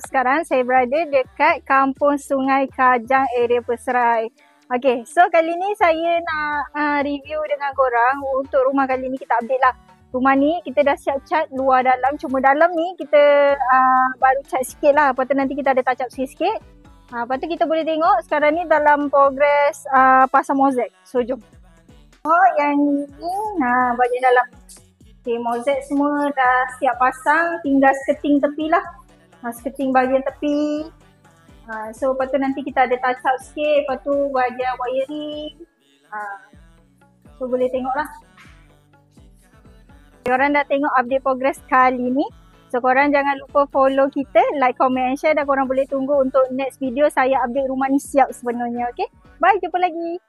sekarang saya berada dekat Kampung Sungai Kajang, area Peserai. Okay, so kali ni saya nak review dengan korang. Untuk rumah kali ni kita update lah. Rumah ni kita dah siap cat luar dalam. Cuma dalam ni kita baru cat sikit lah. Lepas tu nanti kita ada touch up sikit-sikit. Lepas tu kita boleh tengok sekarang ni dalam progress pasang mozaik. So jom. Oh, yang ni bahagian dalam. Okay, mozaik semua dah siap pasang. Tinggal skirting tepi lah. Skirting bahagian tepi. So lepas tu nanti kita ada touch up sikit. Lepas tu bahagian wiring. So boleh tengok lah. Korang dah tengok update progress kali ni. So korang jangan lupa follow kita, like, comment and share. Dan korang boleh tunggu untuk next video saya update rumah ni siap sebenarnya. Okay, bye, jumpa lagi.